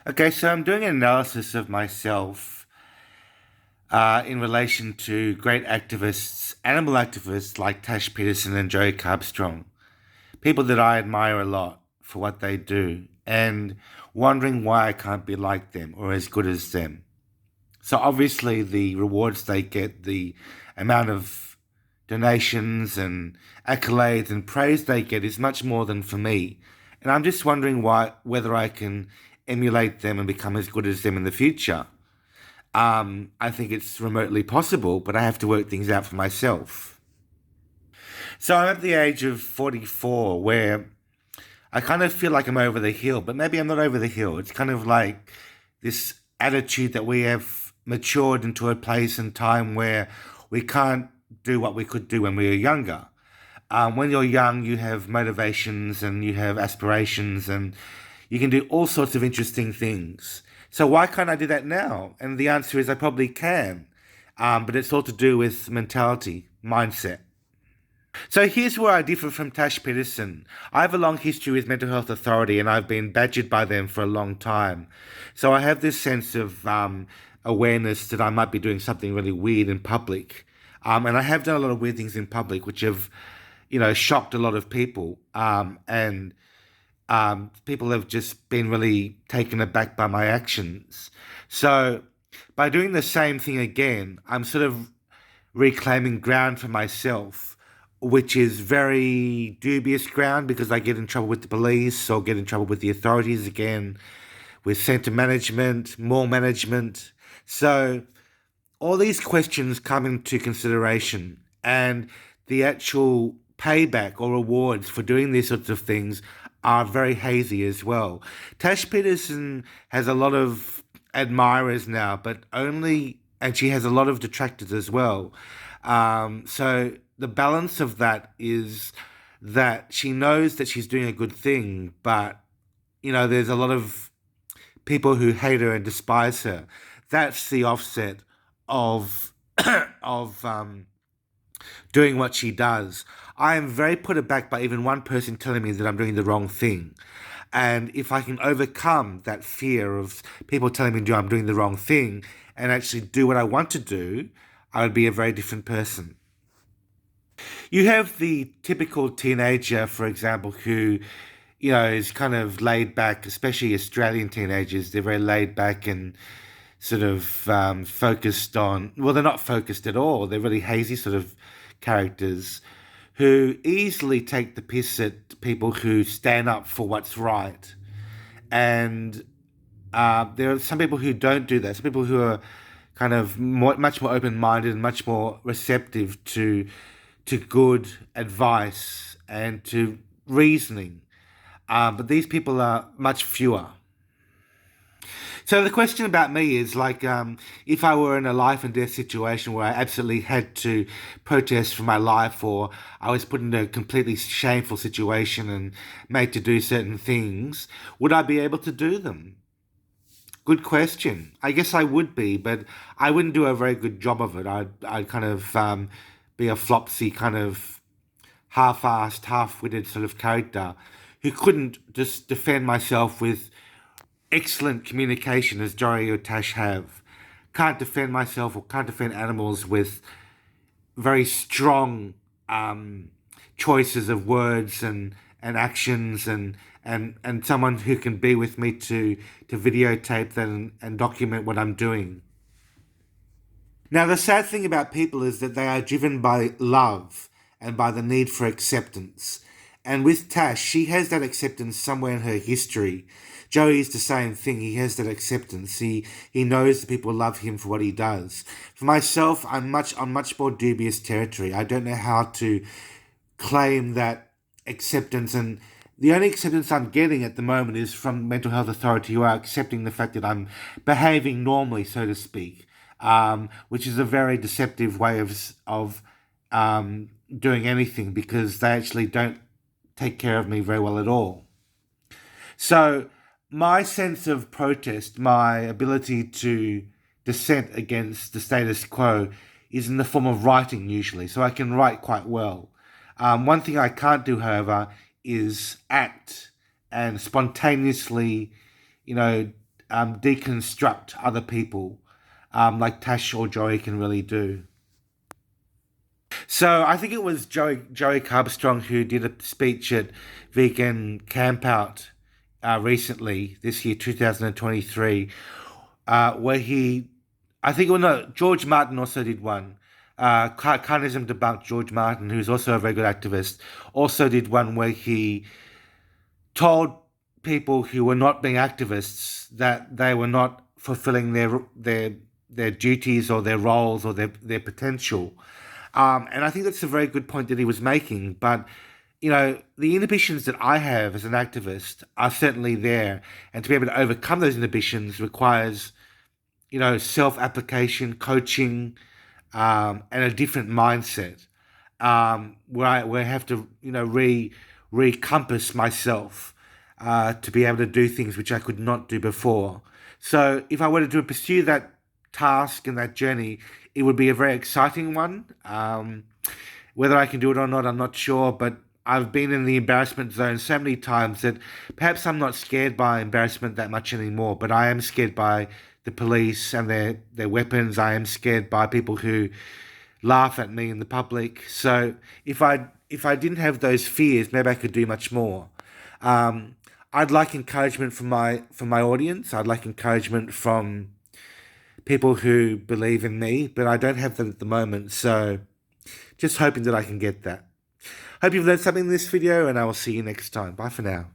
Okay, so I'm doing an analysis of myself in relation to great activists, animal activists like Tash Peterson and Joey Carbstrong, people that I admire a lot for what they do, and wondering why I can't be like them or as good as them. So obviously, the rewards they get, the amount of donations and accolades and praise they get is much more than for me. And I'm just wondering whether I can emulate them and become as good as them in the future. I think it's remotely possible, but I have to work things out for myself. So I'm at the age of 44 where I kind of feel like I'm over the hill, but maybe I'm not over the hill. It's kind of like this attitude that we have matured into a place and time where we can't do what we could do when we were younger. When you're young, you have motivations and you have aspirations and you can do all sorts of interesting things. So why can't I do that now? And the answer is I probably can. But it's all to do with mentality, mindset. So here's where I differ from Tash Peterson. I have a long history with Mental Health Authority and I've been badgered by them for a long time. So I have this sense of awareness that I might be doing something really weird in public. And I have done a lot of weird things in public, which have, shocked a lot of people. And people have just been really taken aback by my actions. So by doing the same thing again, I'm sort of reclaiming ground for myself, which is very dubious ground because I get in trouble with the police or get in trouble with the authorities again, with centre management, mall management. So all these questions come into consideration, and the actual payback or rewards for doing these sorts of things are very hazy as well. Tash Peterson has a lot of admirers now, but only, and she has a lot of detractors as well. So the balance of that is that she knows that she's doing a good thing, but there's a lot of people who hate her and despise her. That's the offset of of doing what she does. I am very put aback by even one person telling me that I'm doing the wrong thing. And if I can overcome that fear of people telling me I'm doing the wrong thing and actually do what I want to do, I would be a very different person. You have the typical teenager, for example, who, is kind of laid back, especially Australian teenagers. They're very laid back and sort of focused on, well, they're not focused at all. They're really hazy sort of characters who easily take the piss at people who stand up for what's right. And there are some people who don't do that. Some people who are kind of much more open-minded and much more receptive to good advice and to reasoning. But these people are much fewer. So the question about me is like, if I were in a life and death situation where I absolutely had to protest for my life, or I was put in a completely shameful situation and made to do certain things, would I be able to do them? Good question. I guess I would be, but I wouldn't do a very good job of it. I'd kind of be a flopsy kind of half-assed, half-witted sort of character who couldn't just defend myself with excellent communication as Jory or Tash have. Can't defend myself or can't defend animals with very strong choices of words and actions and someone who can be with me to videotape that and document what I'm doing. Now, the sad thing about people is that they are driven by love and by the need for acceptance. And with Tash, she has that acceptance somewhere in her history. Joey's the same thing. He has that acceptance. He knows that people love him for what he does. For myself, I'm much on much more dubious territory. I don't know how to claim that acceptance, and the only acceptance I'm getting at the moment is from Mental Health Authority, who are accepting the fact that I'm behaving normally, so to speak, which is a very deceptive way of doing anything because they actually don't take care of me very well at all. So my sense of protest, my ability to dissent against the status quo, is in the form of writing usually. So I can write quite well. One thing I can't do, however, is act and spontaneously, you know, deconstruct other people, like Tash or Joey can really do. So I think it was Joey Carbstrong who did a speech at Vegan Camp Out recently, this year, 2023, where I think, well, no, George Martin also did one. Carnism Debunked, George Martin, who's also a very good activist, also did one where he told people who were not being activists that they were not fulfilling their duties or their roles or their potential. And I think that's a very good point that he was making. But, the inhibitions that I have as an activist are certainly there. And to be able to overcome those inhibitions requires, self-application, coaching, and a different mindset, where I have to, recompass myself to be able to do things which I could not do before. So if I were to pursue that task and that journey, it would be a very exciting one. Whether I can do it or not, I'm not sure, but I've been in the embarrassment zone so many times that perhaps I'm not scared by embarrassment that much anymore, but I am scared by the police and their weapons. I am scared by people who laugh at me in the public. So if I didn't have those fears, maybe I could do much more. I'd like encouragement from my audience. I'd like encouragement from people who believe in me, but I don't have that at the moment. So just hoping that I can get that. Hope you've learned something in this video, and I will see you next time. Bye for now.